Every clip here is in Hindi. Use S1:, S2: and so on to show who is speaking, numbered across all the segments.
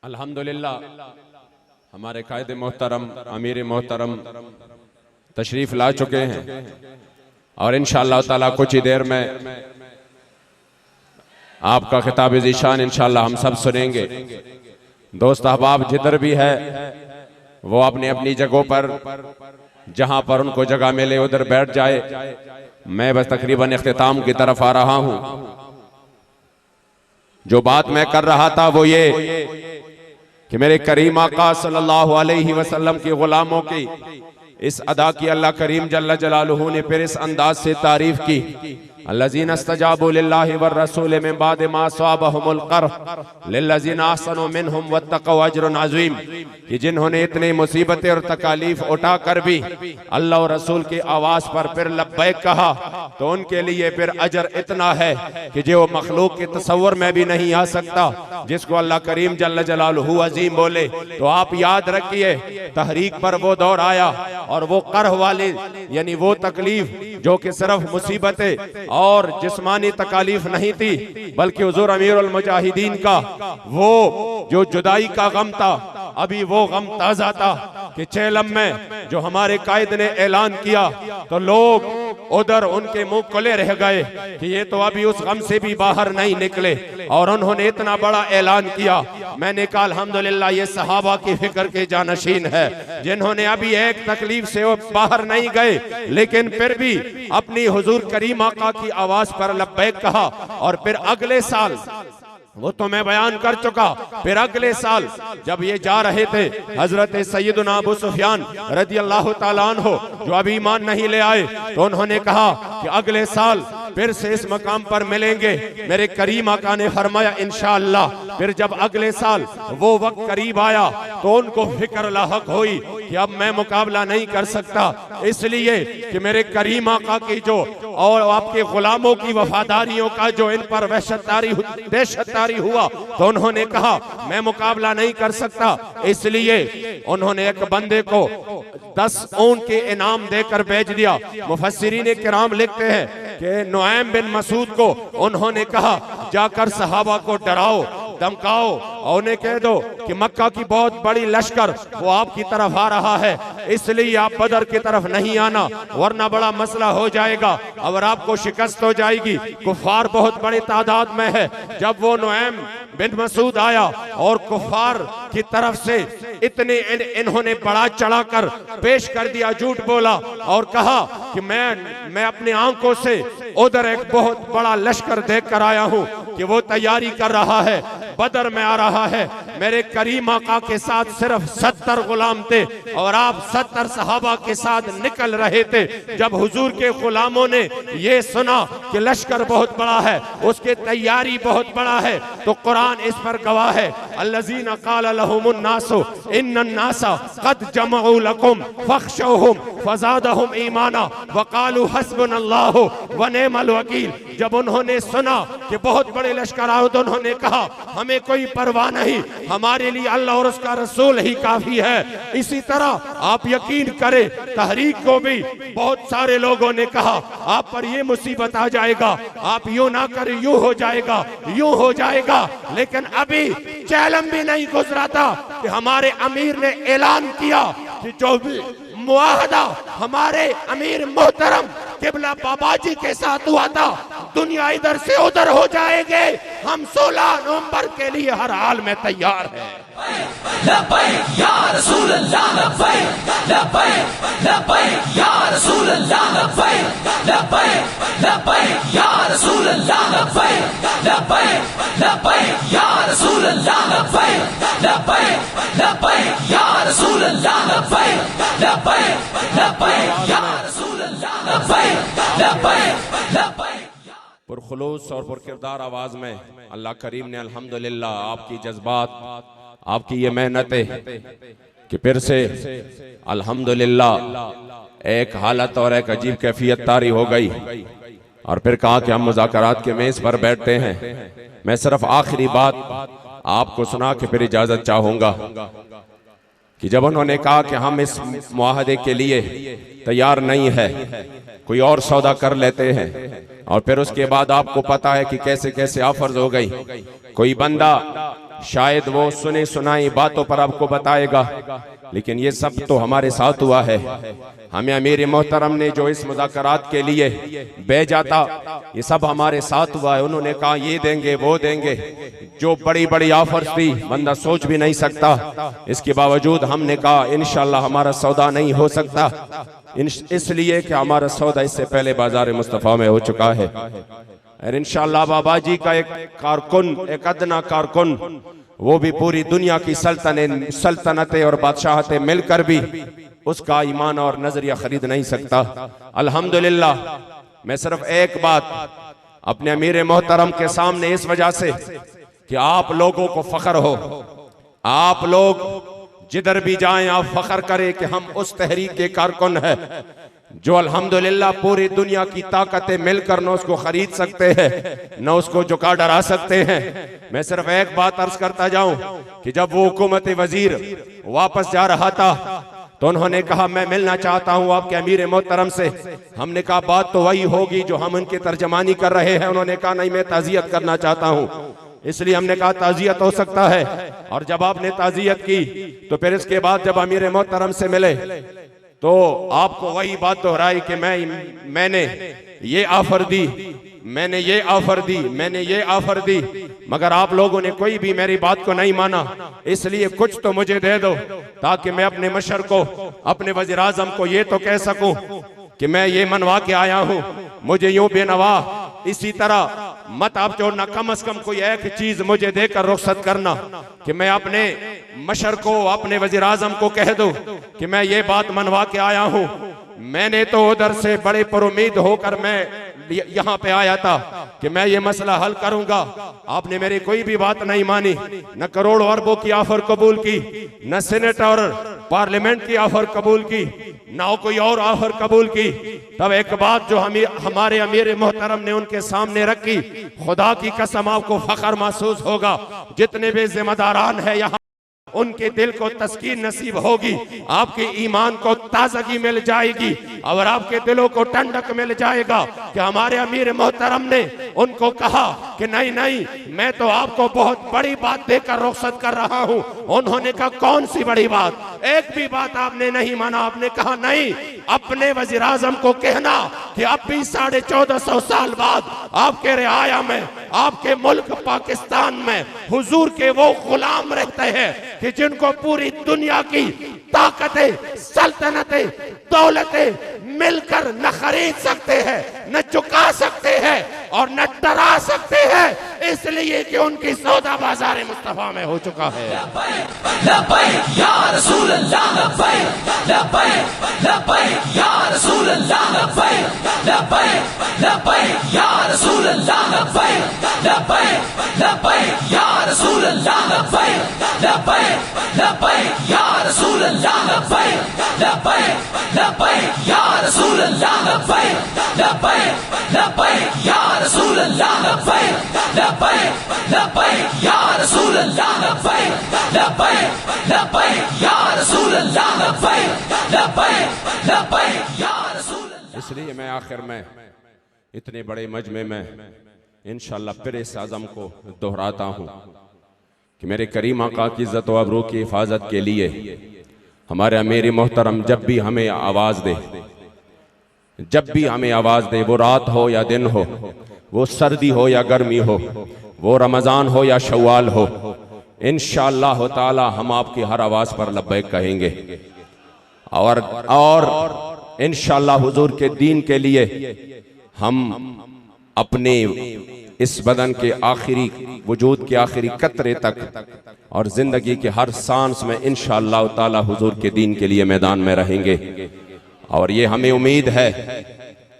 S1: अल्हम्दुलिल्लाह हमारे कायदे मोहतरम अमीर मोहतरम तशरीफ ला चुके हैं और इंशाअल्लाह ताला कुछ ही देर में आपका खिताब ज़ीशान इंशाअल्लाह हम सब सुनेंगे। दोस्त अहबाब जिधर भी है वो अपनी अपनी जगहों पर जहां पर उनको जगह मिले उधर बैठ जाए। मैं बस तकरीबन इख्तिताम की तरफ आ रहा हूं। जो बात मैं कर रहा था वो ये कि मेरे करीम आका सल्लल्लाहु अलैहि वसल्लम के गुलामों की इस अदा की अल्लाह करीम जल्ल जलालुहु ने फिर इस अंदाज से तारीफ की, अल्लज़ीना इस्तजाबू लिल्लाहि वर रसूल मिन बाद मा असाबहुमुल कर्ह लिल्लज़ीना अहसनु मिनहुम वत्तक़ौ अज्रुन अज़ीम, कि जिन्होंने इतनी मुसीबतें और तकालीफ उठा कर भी अल्लाह और रसूल की आवाज पर फिर लब्बैक कहा तो उनके लिए फिर अजर इतना है कि जो मखलूक के तसव्वुर में भी नहीं आ सकता। जिसको अल्लाह करीम जल्ल जलालुहु अज़ीम बोले तो आप याद रखिए तहरीक पर वो दौर आया और वो कर्ह वाली यानी वो तकलीफ जो कि सिर्फ मुसीबतें और जिस्मानी तकालीफ नहीं थी बल्कि हुजूर अमीरुल मुजाहिदीन का वो जो जुदाई का गम था, अभी वो गम ताजा था कि चेलम में जो हमारे कायद ने ऐलान किया तो लोग उधर उनके मुंह खुले रह गए कि ये तो अभी उस गम से भी बाहर नहीं निकले और उन्होंने इतना बड़ा ऐलान किया। मैंने कहा अल्हम्दुलिल्लाह ये सहाबा की फिक्र के जानशीन है जिन्होंने अभी एक तकलीफ से वो बाहर नहीं गए लेकिन फिर भी अपनी हुजूर करीम आका की आवाज पर लब्बैक कहा। और फिर अगले साल वो तो मैं बयान कर चुका, फिर अगले साल जब ये जा रहे थे हजरत सैयदना अबू सुफियान रदियल्लाहु ताला अन्हु जो अभी ईमान नहीं ले आए तो उन्होंने कहा कि अगले साल फिर से इस मकाम पर मिलेंगे। मेरे करीम आका ने फरमाया इंशाअल्लाह। फिर जब अगले साल वो वक्त करीब आया तो उनको फिक्र लाहक हुई कि अब मैं मुकाबला नहीं कर सकता, इसलिए कि मेरे करीम आका की जो और आपके गुलामों की वफादारियों का जो इन पर दहशतदारी हुआ तो उन्होंने कहा मैं मुकाबला नहीं कर सकता, इसलिए उन्होंने एक बंदे को 10 ऊंट के इनाम देकर भेज दिया। मुफस्सिरीन किराम लिखते हैं कि नुआइम बिन मसूद को उन्होंने कहा जाकर सहाबा को डराओ धमकाओ और उन्हें कह दो कि मक्का की बहुत बड़ी लश्कर वो आपकी तरफ आ रहा है, इसलिए आप बदर की तरफ नहीं आना वरना बड़ा मसला हो जाएगा और आपको शिकस्त हो जाएगी। कुफार बहुत बड़ी तादाद में है। जब वो नुआइम बिन मसूद आया और कुफार की तरफ से इतने इन्होंने बड़ा चढ़ाकर पेश कर दिया, झूठ बोला और कहा कि मैं अपनी आंखों से उधर एक बहुत बड़ा लश्कर देख कर आया हूं कि वो तैयारी कर रहा है, बदर में आ रहा है। मेरे करीम आका के साथ सिर्फ 70 गुलाम थे और आप 70 सहाबा के साथ निकल रहे थे। जब हुजूर के गुलामों ने ये सुना कि लश्कर बहुत बड़ा है, उसके तैयारी बहुत बड़ा है, तो कुरान इस पर गवाह है, अल्लज़ीना क़ाल लहुमुन नासु इन्नन नासा क़द जमअू लकुम फ़ख्शौहुम फ़ज़ादहुम ईमाना वक़ालू हस्बुनल्लाहु व निअमल वकील। जब उन्होंने सुना कि बहुत बड़े लश्कर आए तो उन्होंने कहा हमें कोई परवाह नहीं, हमारे लिए अल्लाह और उसका रसूल ही काफी है। इसी तरह आप यकीन करें तहरीक को भी बहुत सारे लोगों ने कहा आप पर ये मुसीबत आ जाएगा, आप यूं ना करें यूं हो जाएगा, यूं हो जाएगा, लेकिन अभी चैलम भी नहीं गुजरा था कि हमारे अमीर ने ऐलान किया कि जो भी मुआहदा हमारे अमीर मोहतरम किबला बाबाजी के साथ हुआ था दुनिया इधर से उधर हो जाएंगे। हम 16 नवंबर के लिए हर हाल में तैयार हैं।
S2: लब्बैक या रसूल अल्लाह, लब्बैक लब्बैक लब्बैक या रसूल अल्लाह, लब्बैक लब्बैक लब्बैक या रसूल अल्लाह, लब्बैक लब्बैक लब्बैक या रसूल अल्लाह, लब्बैक लब्बैक लब्बैक या रसूल अल्लाह, लब्बैक लब्बैक लब्बैक या रसूल अल्लाह, लब्बैक लब्बैक लब्बैक।
S1: पुरखुलूस और पुरकिरदार आवाज में अल्लाह करीम ने अल्हम्दुलिल्लाह आपकी जज्बात आपकी ये मेहनतें कि फिर से अल्हम्दुलिल्लाह एक हालत और एक अजीब कैफियत तारी हो गई और फिर कहा कि हम मुज़ाकरात के मेज पर बैठते हैं। मैं सिर्फ आखिरी बात आपको सुना के फिर इजाजत चाहूंगा कि जब उन्होंने कहा कि हम इस मुआहदे के लिए तैयार नहीं है, कोई और सौदा कर लेते हैं, और फिर उसके बाद आपको पता है कि कैसे कैसे ऑफर्स हो गई। कोई बंदा शायद वो सुने सुनाई बातों पर आपको बताएगा, लेकिन ये सब तो हमारे साथ हुआ है। हमें अमीर मोहतरम ने जो इस मुज़ाकरात के लिए भेजा था, ये सब हमारे साथ हुआ है। उन्होंने कहा ये देंगे वो देंगे, जो बड़ी बड़ी ऑफर्स थी बंदा सोच भी नहीं सकता। इसके बावजूद हमने कहा इंशाल्लाह हमारा सौदा नहीं हो सकता, इसलिए कि हमारा सौदा इससे पहले बाजार मुस्तफ़ा में हो चुका है। और इंशाल्लाह बाबा जी का एक कारकुन, एक अदना कारकुन, वो भी पूरी दुनिया की सल्तनतें और बादशाहतें मिलकर भी उसका ईमान और नजरिया खरीद नहीं सकता। अल्हम्दुलिल्लाह, मैं सिर्फ एक बात अपने अमीर मोहतरम के सामने इस वजह से कि आप लोगों को फख्र हो, आप लोग जिधर भी जाएं आप फख्र करें कि हम उस तहरीक के कारकुन हैं जो अल्हम्दुलिल्लाह पूरी दुनिया की ताकतें मिलकर न उसको खरीद सकते हैं न उसको झुका डरा सकते हैं। मैं सिर्फ एक बात अर्ज करता जाऊं कि जब वो हुकूमत वजीर वापस जा रहा था तो उन्होंने कहा मैं मिलना चाहता हूं आपके अमीर मोहतरम से। हमने कहा बात तो वही होगी जो हम उनकी तर्जमानी कर रहे हैं। उन्होंने कहा नहीं, मैं ताज़ियत करना चाहता हूं। इसलिए हमने कहा ताज़ियत हो सकता है। और जब आपने ताज़ियत की तो फिर इसके बाद जब अमीर मोहतरम से मिले तो आपको वही बात दोहराई कि मैंने ये ऑफर दी, मैंने ये ऑफर दी, मैंने ये ऑफर दी, मगर आप लोगों ने कोई भी मेरी बात को नहीं माना। इसलिए कुछ तो मुझे दे दो ताकि मैं अपने मशर को, अपने वज़ीर आज़म को ये तो कह सकूं कि मैं ये मनवा के आया हूं, मुझे यूं बेनवा इसी तरह मत आप छोड़ना। कम से कम कोई एक चीज मुझे देकर रुखसत करना कि मैं अपने मशर को, अपने वज़ीर आज़म को कह दूं कि मैं ये बात मनवा के आया हूं। मैंने तो उधर से बड़े परुमीद होकर मैं यहाँ पे आया था कि मैं ये मसला हल करूंगा। आपने मेरी कोई भी बात नहीं मानी, न करोड़ों अरबों की ऑफर कबूल की, न सेनेट और पार्लियामेंट की ऑफर कबूल की, न कोई और ऑफर कबूल की। तब एक बात जो हमारे अमीर मोहतरम ने उनके सामने रखी, खुदा की कसम आपको फख्र महसूस होगा। जितने भी जिम्मेदारान है यहाँ उनके दिल को तस्कीन नसीब होगी, आपके ईमान को ताजगी मिल जाएगी और आपके दिलों को ठंडक मिल जाएगा कि हमारे अमीर मोहतरम ने उनको कहा कि नहीं नहीं, मैं तो आपको बहुत बड़ी बात देकर रुखसत कर रहा हूं। उन्होंने कहा कौन सी बड़ी बात? एक भी बात आपने नहीं माना। आपने कहा नहीं, अपने वज़ीर आज़म को कहना कि अब भी 1450 साल बाद आपके रियाया में, आपके मुल्क पाकिस्तान में हुजूर के वो गुलाम रहते हैं कि जिनको पूरी दुनिया की ताकतें, सल्तनतें, दौलतें मिलकर न खरीद सकते हैं, न चुका सकते हैं और न डरा सकते हैं, इसलिए कि उनकी सौदा बाजार मुस्तफा में हो चुका है।
S2: लब्बैक या रसूल अल्लाह, लब्बैक लब्बैक लब्बैक या रसूल अल्लाह, लब्बैक लब्बैक लब्बैक या रसूल अल्लाह, लब्बैक लब्बैक लब्बैक या रसूल अल्लाह, लब्बैक लब्बैक लब्बैक या रसूल अल्लाह, लब्बैक लब्बैक लब्बैक या रसूल अल्लाह, लब्बैक लब्बैक लब्बैक या रसूल अल्लाह, लब्बैक लब्बैक लब्बैक या रसूल अल्लाह, लब्बैक लब्बैक लब्बैक या रसूल अल्लाह, लब्बैक लब्बैक लब्बैक या रसूल अल्लाह।
S1: इसलिए मैं आखिर में इतने बड़े मजमे में इंशाअल्लाह फिर इस आज़म को दोहराता हूँ कि मेरे करीम आका की इज़्ज़त व अबरू की हिफाजत के लिए हमारे अमीर मोहतरम जब भी हमें आवाज़ दे, जब भी हमें आवाज़ दे, वो रात हो या दिन हो, वो सर्दी हो या गर्मी हो, वो रमज़ान हो या शव्वाल हो, इंशाअल्लाह ताला हम आपकी हर आवाज़ पर लब्बैक कहेंगे और इंशाअल्लाह हुजूर के दीन के लिए हम अपने इस बदन के आखिरी वजूद के आखिरी कतरे तक और जिंदगी के हर सांस में इंशाअल्लाह ताला हुजूर के दीन के लिए मैदान में रहेंगे। और ये हमें उम्मीद है,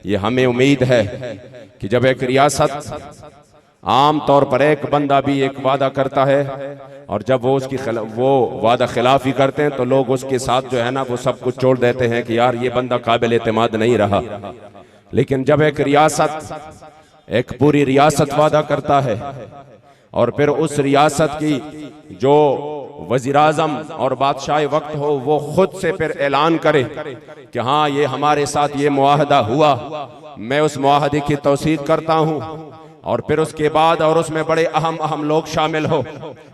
S1: ये हमें उम्मीद है कि जब एक रियासत, आम तौर पर एक बंदा भी एक वादा करता है और जब वो वादा खिलाफी करते हैं तो लोग उसके साथ जो है ना वो सब कुछ छोड़ देते हैं कि यार ये बंदा काबिल एतमाद नहीं रहा। लेकिन जब एक रियासत, एक पूरी रियासत वादा करता है और फिर उस रियासत की जो वज़ीर आज़म और बादशाह वक्त हो वो खुद से फिर ऐलान करे कि हाँ ये हमारे साथ ये मुआहदा हुआ, मैं उस मुआहदे की तौसीक करता हूँ और फिर उसके बाद और उसमें बड़े अहम लोग शामिल हो,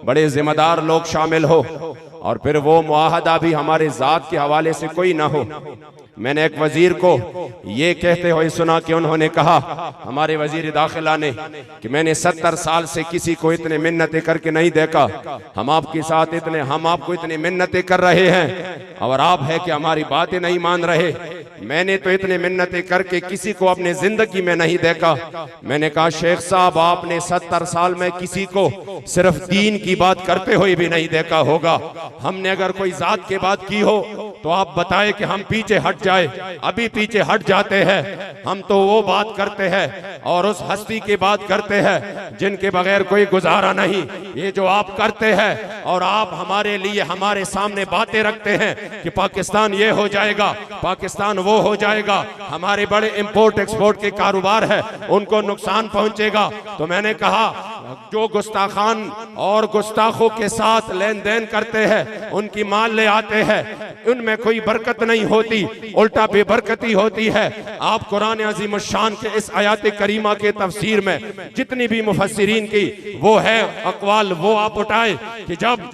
S1: बड़े जिम्मेदार लोग शामिल हो, और फिर वो मुआहदा भी हमारे जात के हवाले से कोई ना हो। मैंने एक वजीर को ये कहते हुए सुना कि उन्होंने कहा, हमारे वजीर दाखिला ने, कि मैंने 70 साल से किसी को इतने मिन्नतें करके नहीं देखा, हम आपको इतनी मिन्नतें कर रहे हैं और आप है कि हमारी बातें नहीं मान रहे। मैंने तो इतने मिन्नतें करके किसी को अपने जिंदगी में नहीं देखा। मैंने कहा, शेख साहब, आपने 70 साल में किसी को सिर्फ दीन की बात करते हुए भी नहीं देखा होगा। हमने अगर कोई जात की बात की हो तो आप बताएं कि हम पीछे हट जाए, अभी पीछे हट जाते हैं। हम तो वो बात करते हैं और उस हस्ती की बात करते हैं जिनके बगैर कोई गुजारा नहीं। ये जो आप करते हैं और आप हमारे लिए हमारे सामने बातें रखते हैं कि पाकिस्तान ये हो जाएगा, पाकिस्तान वो हो जाएगा, हमारे बड़े इंपोर्ट एक्सपोर्ट के कारोबार है उनको नुकसान पहुंचेगा। तो मैंने कहा, जो गुस्ताखान और गुस्ताखों के साथ लेन देन करते हैं, उनकी माल ले आते हैं, उनमें कोई बरकत नहीं होती, उल्टा बेबरकती होती है। आप कुरान अजीम शान के इस आयत करीमा के तफसीर में जितनी भी मुफस्सिरीन की वो है अक़वाल, वो आप उठाए कि जब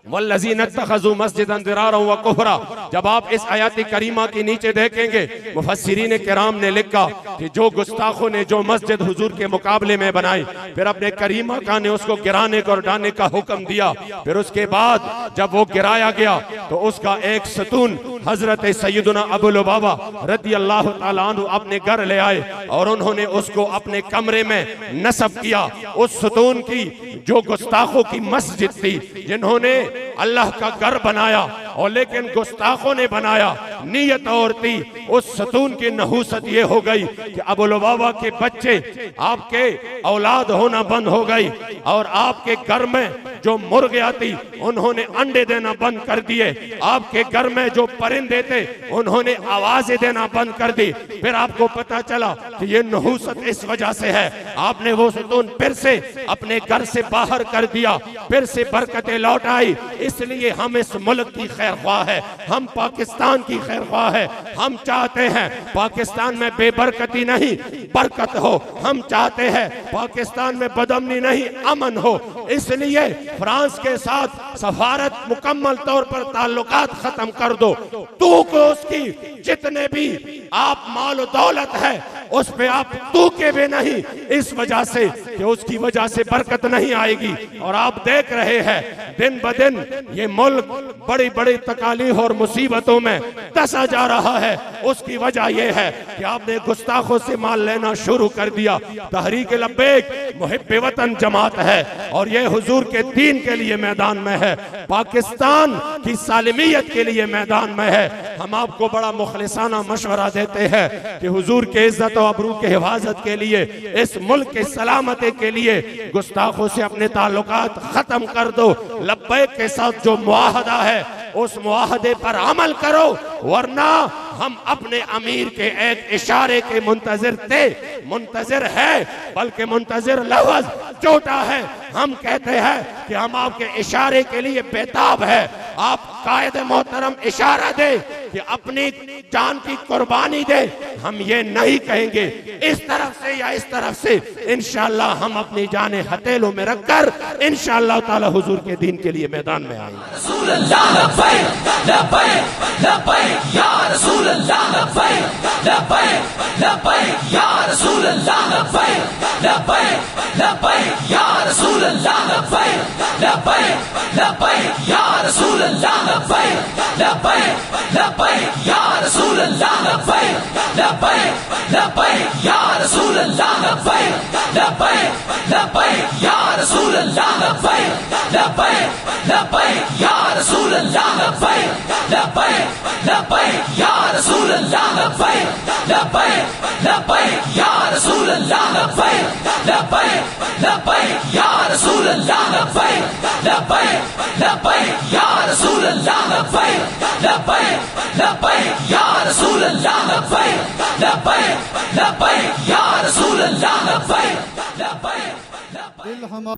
S1: वल्लज़ीना इत्तख़ज़ू मस्जिदन दिरारा व कुफ़रा, जब आप इस आयत करीमा के नीचे देखेंगे, मुफस्सिरीन किराम ने लिखा कि जो गुस्ताखों ने जो मस्जिद हुजूर के मुकाबले में बनाई, फिर अपने करीमा का ने उसको गिराने को और डालने का हुक्म दिया। फिर उसके बाद जब वो गिराया गया तो उसका एक सतून हजरत सैयदना अबू लुबाबा रदियल्लाहु ताला अन्हु अपने घर ले आए और उन्होंने उसको अपने कमरे में नस्ब किया। उस सतून की जो गुस्ताखों की मस्जिद थी, जिन्होंने अल्लाह का घर बनाया और लेकिन गुस्ताखों ने बनाया, नीयत और थी। उस सतून की नहूसत ये हो गई कि अबू लुबाबा के बच्चे, आपके औलाद होना बंद हो गई और आपके घर में जो मुर्गियां थी उन्होंने अंडे देना बंद कर दिए। आपके घर में जो परिंदे थे उन्होंने आवाजें देना बंद कर दी। फिर आपको पता चला कि ये नहूसत इस वजह से है। आपने वो सतून फिर से अपने घर से बाहर कर दिया, फिर से बरकतें लौट आई। इसलिए हम इस मुल्क की खैर ख्वाह है, हम पाकिस्तान की खैर ख्वाह है। हम चाहते हैं पाकिस्तान में बेबरकती नहीं बरकत हो, हम चाहते हैं पाकिस्तान में बदअमनी नहीं अमन हो। इसलिए फ्रांस के साथ सफारत मुकम्मल तौर पर ताल्लुकात खत्म कर दो। तू को उसकी जितने भी आप माल दौलत है उस पे आप तूके भी नहीं, इस वजह से कि उसकी वजह से बरकत नहीं आएगी। और आप देख रहे हैं दिन ब दिन ये मुल्क बड़ी बड़ी तकालीफ और मुसीबतों में दसा जा रहा है। उसकी वजह यह है कि आपने गुस्ताखों से माल लेना शुरू कर दिया। तहरीक लब्बैक मुहिब्बे वतन जमात है और ये हुजूर के दीन के लिए मैदान में है, पाकिस्तान की सालिमियत के लिए मैदान में है। हम आपको बड़ा मुखलिसाना मशवरा देते हैं कि हुजूर के इज्जत और अबरू के हिफाजत के लिए, इस मुल्क के सलामती के लिए गुस्ताखों से अपने ताल्लुकात खत्म कर दो। लब्बैक के साथ जो मुआहदा है उस मुआहदे पर अमल करो, वरना हम अपने अमीर के एक इशारे के मुंतजिर है, बल्कि मुंतजिर लफ्ज छोटा है। हम कहते हैं कि हम आपके इशारे के लिए बेताब है। आप कायद मोहतरम इशारा दे कि अपनी जान की कुर्बानी दे, हम ये नहीं कहेंगे इस तरफ से या इस तरफ से। इंशाअल्लाह हम अपनी जाने हथेलों में रखकर इंशाअल्लाह ताला हुजूर के दीन के लिए मैदान में आएंगे।
S3: दिल हमारा